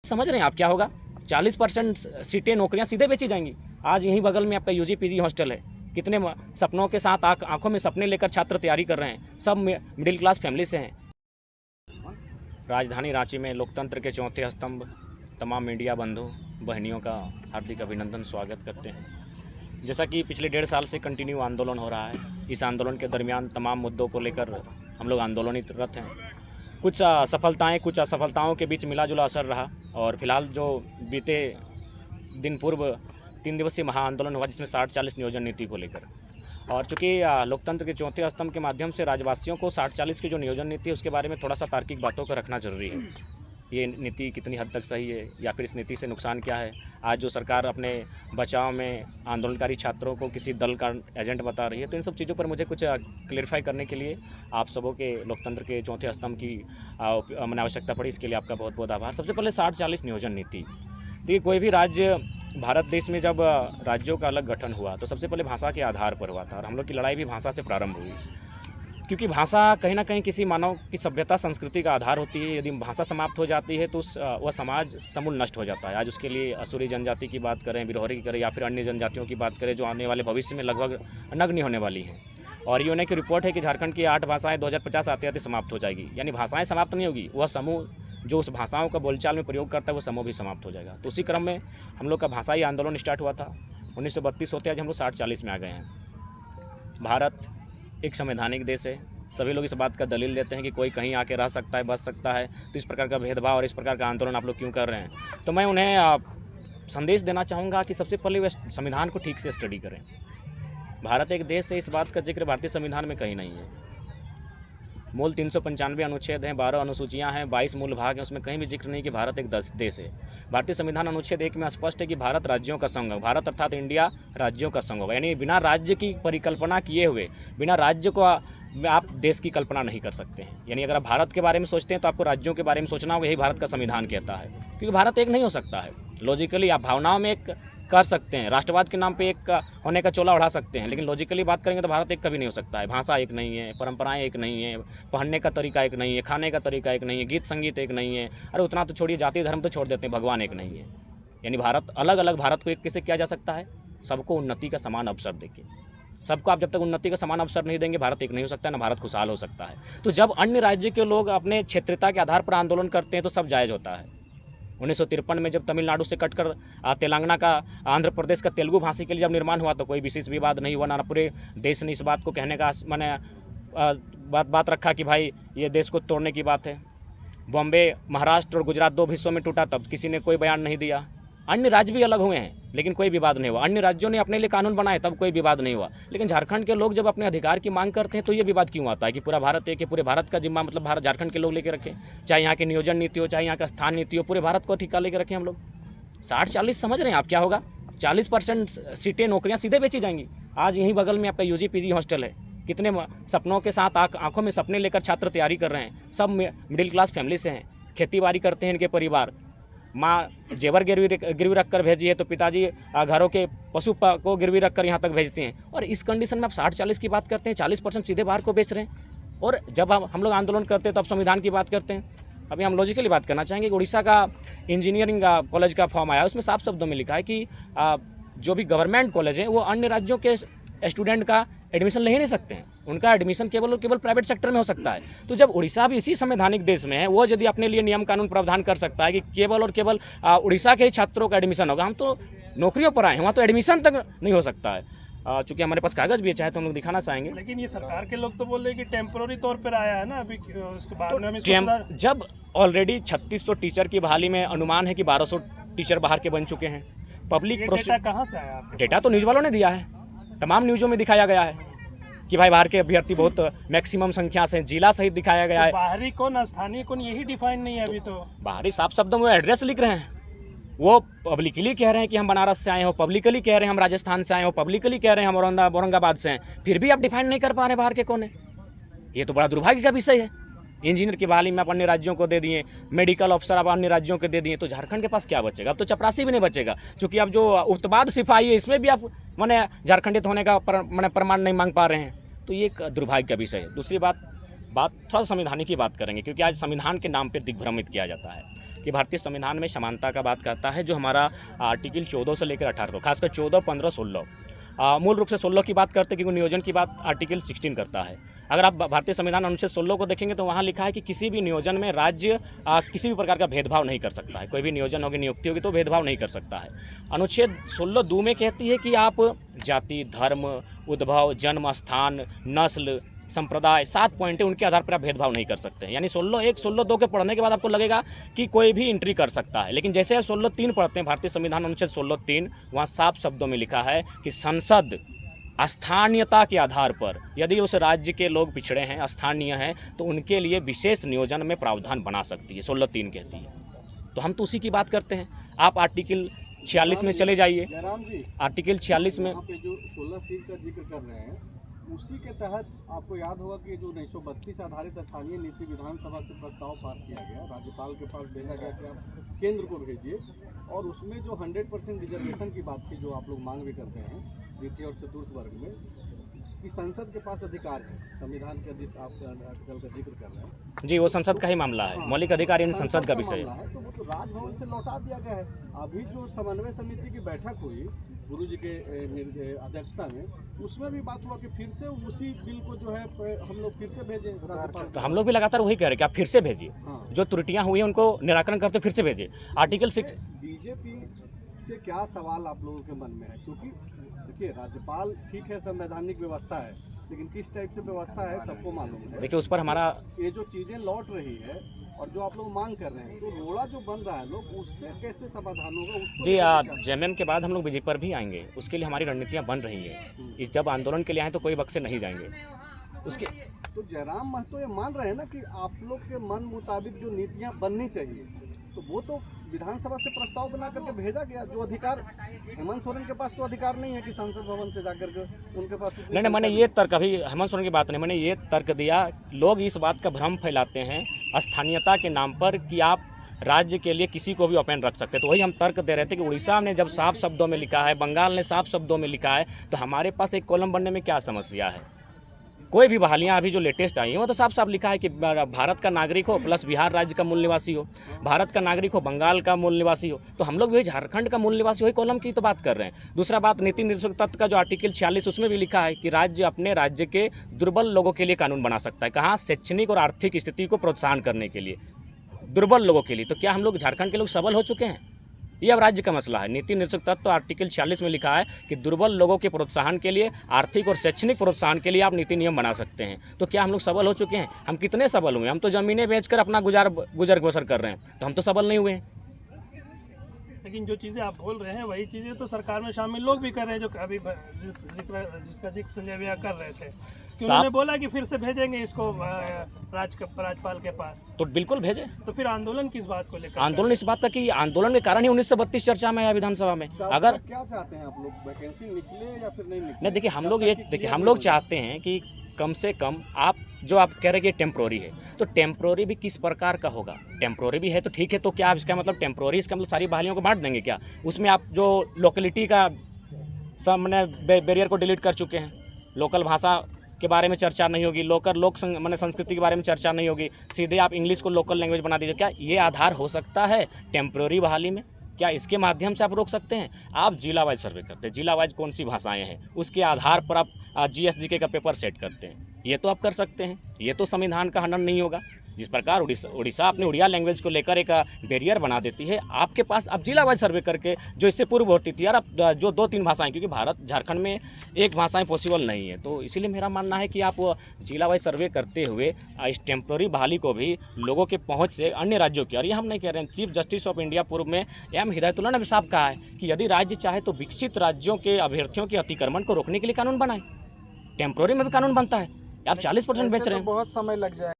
समझ रहे हैं आप क्या होगा? 40% सीटें नौकरियां सीधे बेची जाएंगी। आज यहीं बगल में आपका यूजी पीजी हॉस्टल है, कितने सपनों के साथ आंखों में सपने लेकर छात्र तैयारी कर रहे हैं, सब मिडिल क्लास फैमिली से हैं। राजधानी रांची में लोकतंत्र के चौथे स्तंभ तमाम मीडिया बंधु बहनियों का हार्दिक अभिनंदन स्वागत करते हैं। जैसा कि पिछले 1.5 साल से कंटिन्यू आंदोलन हो रहा है, इस आंदोलन के दरमियान तमाम मुद्दों को लेकर हम लोग आंदोलनरत हैं। कुछ सफलताएं, कुछ असफलताओं के बीच मिला जुला असर रहा और फिलहाल जो बीते दिन पूर्व 3 दिवसीय महाआंदोलन हुआ, जिसमें 60-40 नियोजन नीति को लेकर, और चूँकि लोकतंत्र के चौथे स्तंभ के माध्यम से राज्यवासियों को 60-40 की जो नियोजन नीति है उसके बारे में थोड़ा सा तार्किक बातों को रखना जरूरी है। ये नीति कितनी हद तक सही है या फिर इस नीति से नुकसान क्या है। आज जो सरकार अपने बचाव में आंदोलनकारी छात्रों को किसी दल का एजेंट बता रही है, तो इन सब चीज़ों पर मुझे कुछ क्लेरिफाई करने के लिए आप सबों के लोकतंत्र के चौथे स्तंभ की मैंने आवश्यकता पड़ी। इसके लिए आपका बहुत बहुत आभार। सबसे पहले 60-40 नियोजन नीति। देखिए, कोई भी राज्य भारत देश में जब राज्यों का अलग गठन हुआ तो सबसे पहले भाषा के आधार पर हुआ था और हम लोग की लड़ाई भी भाषा से प्रारंभ हुई, क्योंकि भाषा कहीं ना कहीं किसी मानव की सभ्यता संस्कृति का आधार होती है। यदि भाषा समाप्त हो जाती है तो वह समाज समूल नष्ट हो जाता है। आज उसके लिए असुरी जनजाति की बात करें, बिरहोरी की करें या फिर अन्य जनजातियों की बात करें जो आने वाले भविष्य में लगभग नग्न होने वाली हैं। और यूएनए की रिपोर्ट है कि झारखंड की 8 भाषाएं 2050 आते आते समाप्त हो जाएगी। यानी भाषाएं समाप्त नहीं होगी, वह समूह जो उस भाषाओं का बोलचाल में प्रयोग करता है वो समूह भी समाप्त हो जाएगा। तो उसी क्रम में हम लोग का भाषाई आंदोलन स्टार्ट हुआ था। 1932 होते आज हम लोग 60-40 में आ गए हैं। भारत एक संवैधानिक देश है। सभी लोग इस बात का दलील देते हैं कि कोई कहीं आके रह सकता है, बच सकता है, तो इस प्रकार का भेदभाव और इस प्रकार का आंदोलन आप लोग क्यों कर रहे हैं? तो मैं उन्हें संदेश देना चाहूँगा कि सबसे पहले वे संविधान को ठीक से स्टडी करें। भारत एक देश है, इस बात का जिक्र भारतीय संविधान में कहीं नहीं है। मूल 395 अनुच्छेद हैं, 12 अनुसूचियां हैं, 22 मूल भाग हैं, उसमें कहीं भी जिक्र नहीं कि भारत एक देश है। भारतीय संविधान अनुच्छेद 1 में स्पष्ट है कि भारत राज्यों का संघ है। भारत अर्थात इंडिया राज्यों का संघ होगा। यानी बिना राज्य की परिकल्पना किए हुए, बिना राज्य को आप देश की कल्पना नहीं कर सकते हैं। यानी अगर आप भारत के बारे में सोचते हैं तो आपको राज्यों के बारे में सोचना होगा। यही भारत का संविधान कहता है, क्योंकि भारत एक नहीं हो सकता है। लॉजिकली आप भावनाओं में एक कर सकते हैं, राष्ट्रवाद के नाम पे एक होने का चोला उड़ा सकते हैं, लेकिन लॉजिकली बात करेंगे तो भारत एक कभी नहीं हो सकता है। भाषा एक नहीं है, परंपराएं एक नहीं है, पहनने का तरीका एक नहीं है, खाने का तरीका एक नहीं है, गीत संगीत एक नहीं है। अरे उतना तो छोड़िए, जाति धर्म तो छोड़ देते हैं, भगवान एक नहीं है। यानी भारत अलग अलग, भारत को एक कैसे किया जा सकता है? सबको उन्नति का समान अवसर देके। सबको आप जब तक उन्नति का समान अवसर नहीं देंगे, भारत एक नहीं हो सकता, ना भारत खुशहाल हो सकता है। तो जब अन्य राज्य के लोग अपने क्षेत्रता के आधार पर आंदोलन करते हैं तो सब जायज़ होता है। 1953 में जब तमिलनाडु से कटकर तेलंगाना का, आंध्र प्रदेश का तेलुगु भाषी के लिए जब निर्माण हुआ तो कोई विशेष विवाद नहीं हुआ, ना पूरे देश ने इस बात को कहने का मैंने बात रखा कि भाई ये देश को तोड़ने की बात है। बॉम्बे, महाराष्ट्र और गुजरात 2 हिस्सों में टूटा, तब किसी ने कोई बयान नहीं दिया। अन्य राज्य भी अलग हुए हैं लेकिन कोई विवाद नहीं हुआ। अन्य राज्यों ने अपने लिए कानून बनाए, तब कोई विवाद नहीं हुआ। लेकिन झारखंड के लोग जब अपने अधिकार की मांग करते हैं तो ये विवाद क्यों आता है कि पूरा भारत एक है, पूरे भारत का जिम्मा मतलब भारत झारखंड के लोग लेके रखें, चाहे यहाँ की नियोजन नीति हो, चाहे यहाँ का स्थान नीति हो, पूरे भारत को ठिका लेके रखें हम लोग। 60-40 समझ रहे हैं आप क्या होगा? 40% सीटें नौकरियाँ सीधे बेची जाएंगी। आज यहीं बगल में आपका यूजी पीजी हॉस्टल है, कितने सपनों के साथ आंखों में सपने लेकर छात्र तैयारी कर रहे हैं, सब मिडिल क्लास फैमिली से हैं, खेती बाड़ी करते हैं इनके परिवार। माँ जेवर गिरवी रख कर भेजी है तो पिताजी घरों के पशु को गिरवी रख कर यहाँ तक भेजते हैं। और इस कंडीशन में आप 60-40 की बात करते हैं, 40% सीधे बाहर को बेच रहे हैं। और जब हम लोग आंदोलन करते हैं तब संविधान की बात करते हैं। अभी हम लॉजिकली बात करना चाहेंगे कि उड़ीसा का इंजीनियरिंग कॉलेज का फॉर्म आया, उसमें साफ शब्दों में लिखा है कि जो भी गवर्नमेंट कॉलेज है वो अन्य राज्यों के स्टूडेंट का एडमिशन ले ही नहीं सकते हैं। उनका एडमिशन केवल और केवल प्राइवेट सेक्टर में हो सकता है। तो जब उड़ीसा भी इसी संवैधानिक देश में है, वो यदि अपने लिए नियम कानून प्रावधान कर सकता है कि केवल और केवल उड़ीसा के ही छात्रों का एडमिशन होगा, हम तो नौकरियों पर आए हैं, वहाँ तो एडमिशन तक नहीं हो सकता है। चूँकि हमारे पास कागज़ भी है, चाहे तो हम लोग दिखाना चाहेंगे। लेकिन ये सरकार के लोग तो बोल रहे हैं कि टेम्पोररी तौर पर आया है ना, अभी उसके बाद में हमें जब ऑलरेडी 3600 टीचर की बहाली में अनुमान है कि 1200 टीचर बाहर के बन चुके हैं। पब्लिक डेटा कहाँ से आया? डेटा तो न्यूज़ वालों ने दिया है, तमाम न्यूज़ों में दिखाया गया है कि भाई बाहर के अभ्यर्थी बहुत मैक्सिमम संख्या से, जिला सहित दिखाया गया है। बाहरी कौन, स्थानीय कौन, यही डिफाइन नहीं है अभी तो। बाहरी साफ शब्दों में एड्रेस लिख रहे हैं। वो पब्लिकली कह रहे हैं कि हम बनारस से आए हो, पब्लिकली कह रहे हैं हम राजस्थान से आए हो, पब्लिकली कह रहे हैं हम औरंगाबाद से हैं, फिर भी आप डिफाइन नहीं कर पा रहे बाहर के कौन है। ये तो बड़ा दुर्भाग्य का विषय है। इंजीनियर की बहाली में आप अन्य राज्यों को दे दिए, मेडिकल अफसर आप अन्य राज्यों को दे दिए, तो झारखंड के पास क्या बचेगा? अब तो चपरासी भी नहीं बचेगा, क्योंकि अब जो उत्पाद सिपाही है इसमें भी आप मैंने झारखंडित होने का प्रमाण नहीं मांग पा रहे हैं। तो ये एक दुर्भाग्य का विषय है। दूसरी बात थोड़ा संविधानिक की बात करेंगे, क्योंकि आज संविधान के नाम पर दिग्भ्रमित किया जाता है कि भारतीय संविधान में समानता का बात करता है, जो हमारा आर्टिकल 14 से लेकर 18 को, खासकर 14, 15, 16, मूल रूप से 16 की बात करते हैं क्योंकि नियोजन की बात आर्टिकल 16 करता है। अगर आप भारतीय संविधान अनुच्छेद 16 को देखेंगे तो वहाँ लिखा है कि किसी भी नियोजन में राज्य किसी भी प्रकार का भेदभाव नहीं कर सकता है। कोई भी नियोजन होगी, नियुक्ति होगी तो भेदभाव नहीं कर सकता है। अनुच्छेद 16 दो में कहती है कि आप जाति, धर्म, उद्भव, जन्म स्थान, नस्ल, संप्रदाय, 7 पॉइंट है, उनके आधार पर आप भेदभाव नहीं कर सकते हैं। यानी 16(1), 16(2) के पढ़ने के बाद आपको लगेगा कि कोई भी एंट्री कर सकता है, लेकिन जैसे आप 16(3) पढ़ते हैं भारतीय संविधान अनुच्छेद 16(3), वहाँ साफ शब्दों में लिखा है कि संसद स्थानीयता के आधार पर यदि उस राज्य के लोग पिछड़े हैं, स्थानीय हैं, तो उनके लिए विशेष नियोजन में प्रावधान बना सकती है, 16(3) कहती है। तो हम तो उसी की बात करते हैं। आप आर्टिकल 46 में चले जाइए। आर्टिकल 46 में जो 16(3) का जिक्र कर रहे हैं, उसी के तहत आपको याद होगा कि जो 1932 आधारित स्थानीय नीति विधानसभा से प्रस्ताव पास किया गया, राज्यपाल के पास भेजा गया कि आप केंद्र को भेजिए, और उसमें जो 100% रिजर्वेशन की बात थी, जो आप लोग मांग भी करते हैं द्वितीय और चतुर्थ वर्ग में, कि संसद के पास अधिकार है, संविधान का जिस आप आर्टिकल का जिक्र कर रहे हैं जी, वो संसद का ही मामला है। मौलिक अधिकार यानी संसद का विषय है। तो वो तो राजभवन से लौटा दिया गया है। अभी जो समन्वय समिति की बैठक हुई गुरु जी के अध्यक्षता में, उसमें भी बात हुआ कि फिर से उसी बिल को जो है हम लोग फिर से भेजें। तो हम लोग भी लगातार वही कह रहे हैं कि आप फिर से भेजिए। हाँ। जो त्रुटियां हुई हैं उनको निराकरण करते फिर से भेजिए। आर्टिकल 6 बीजेपी से क्या सवाल आप लोगों के मन में है? क्योंकि देखिए, राज्यपाल ठीक है, संवैधानिक व्यवस्था है, लेकिन किस टाइप से व्यवस्था है सबको मालूम है। देखिए, उस पर हमारा ये जो चीज़ें लौट रही है और जो आप लोग मांग कर रहे हैं, तो रोड़ा जो बन रहा है लोग, उस पर कैसे समाधान होगा? जी, जेएमएम के बाद हम लोग बीजेपी पर भी आएंगे। उसके लिए हमारी रणनीतियाँ बन रही हैं। इस जब आंदोलन के लिए आए तो कोई बक्से नहीं जाएंगे उसके। तो जयराम महतो ये मान रहे हैं ना कि आप लोग के मन मुताबिक जो नीतियाँ बननी चाहिए, तो वो तो विधानसभा से प्रस्ताव बना करके भेजा गया। जो अधिकार हेमंत सोरेन के पास तो अधिकार नहीं है कि संसद भवन से जाकर के उनके पास। नहीं, मैंने ये तर्क, अभी हेमंत सोरेन की बात नहीं, मैंने ये तर्क दिया। लोग इस बात का भ्रम फैलाते हैं स्थानीयता के नाम पर कि आप राज्य के लिए किसी को भी ओपन रख सकते हैं। तो वही हम तर्क दे रहे थे कि उड़ीसा ने जब साफ शब्दों में लिखा है, बंगाल ने साफ शब्दों में लिखा है, तो हमारे पास एक कॉलम बनने में क्या समस्या है? कोई भी बहालियाँ अभी जो लेटेस्ट आई हैं वो तो साफ साफ लिखा है कि भारत का नागरिक हो प्लस बिहार राज्य का मूल निवासी हो, भारत का नागरिक हो, बंगाल का मूल निवासी हो। तो हम लोग भी झारखंड का मूल निवासी वही कॉलम की तो बात कर रहे हैं। दूसरा बात, नीति निर्देशक तत्व का जो आर्टिकल 46, उसमें भी लिखा है कि राज्य अपने राज्य के दुर्बल लोगों के लिए कानून बना सकता है। कहाँ? शैक्षणिक और आर्थिक स्थिति को प्रोत्साहन करने के लिए, दुर्बल लोगों के लिए। तो क्या हम लोग झारखंड के लोग सबल हो चुके हैं? ये अब राज्य का मसला है। नीति निर्देशक तत्व तो आर्टिकल 46 में लिखा है कि दुर्बल लोगों के प्रोत्साहन के लिए, आर्थिक और शैक्षणिक प्रोत्साहन के लिए आप नीति नियम बना सकते हैं। तो क्या हम लोग सबल हो चुके हैं? हम कितने सबल हुए? हम तो ज़मीनें बेचकर अपना गुजर बसर कर रहे हैं, तो हम तो सबल नहीं हुए हैं। लेकिन जो चीज़ें आप बोल रहे हैं वही चीज़ें तो सरकार में शामिल लोग भी कर रहे हैं, जो अभी जिसका जिक्र संजय भैया कर रहे थे। उन्होंने बोला कि फिर से भेजेंगे इसको राज्यपाल के पास। तो बिल्कुल भेजें। तो फिर आंदोलन किस बात को लेकर? आंदोलन इस बात का कि आंदोलन के कारण ही 1932 चर्चा में आया विधानसभा में। अगर क्या चाहते हैं आप लोग, वैकेंसी निकले या फिर नहीं निकले? नहीं, देखिए हम लोग चाहते हैं कि कम से कम आप जो आप कह रहे हैं कि टेम्प्रोरी है, तो टेम्प्रोरी भी किस प्रकार का होगा? टेम्प्रोरी भी है तो ठीक है, तो क्या आप इसका मतलब टेम्प्रोरी, इसका मतलब सारी बहालियों को बांट देंगे क्या? उसमें आप जो लोकेलिटी का मैंने बैरियर को डिलीट कर चुके हैं, लोकल भाषा के बारे में चर्चा नहीं होगी, मैंने संस्कृति के बारे में चर्चा नहीं होगी, सीधे आप इंग्लिश को लोकल लैंग्वेज बना दीजिए। क्या ये आधार हो सकता है टेम्प्रोरी बहाली में? क्या इसके माध्यम से आप रोक सकते हैं? आप जिला वाइज सर्वे करते हैं, जिला वाइज कौन सी भाषाएं हैं उसके आधार पर आप GSGK का पेपर सेट करते हैं, ये तो आप कर सकते हैं। ये तो संविधान का हनन नहीं होगा। जिस प्रकार उड़ीसा अपने उड़िया लैंग्वेज को लेकर एक बैरियर बना देती है, आपके पास अब जिला वाइज सर्वे करके, जो इससे पूर्व होती थी यार, अब जो 2-3 भाषाएं, क्योंकि झारखंड में एक भाषाएं पॉसिबल नहीं है, तो इसीलिए मेरा मानना है कि आप जिला वाइज सर्वे करते हुए इस टेम्प्रोरी बहाली को भी लोगों के पहुँच से अन्य राज्यों की, और ये हम नहीं कह रहे हैं, चीफ जस्टिस ऑफ इंडिया पूर्व में M हिदायतुल्लाह ने भी साफ कहा है कि यदि राज्य चाहे तो विकसित राज्यों के अभ्यर्थियों के अतिक्रमण को रोकने के लिए कानून बनाए। टेम्प्रोरी में भी कानून बनता है। आप 40% बेच रहे हैं, बहुत समय लग जाए।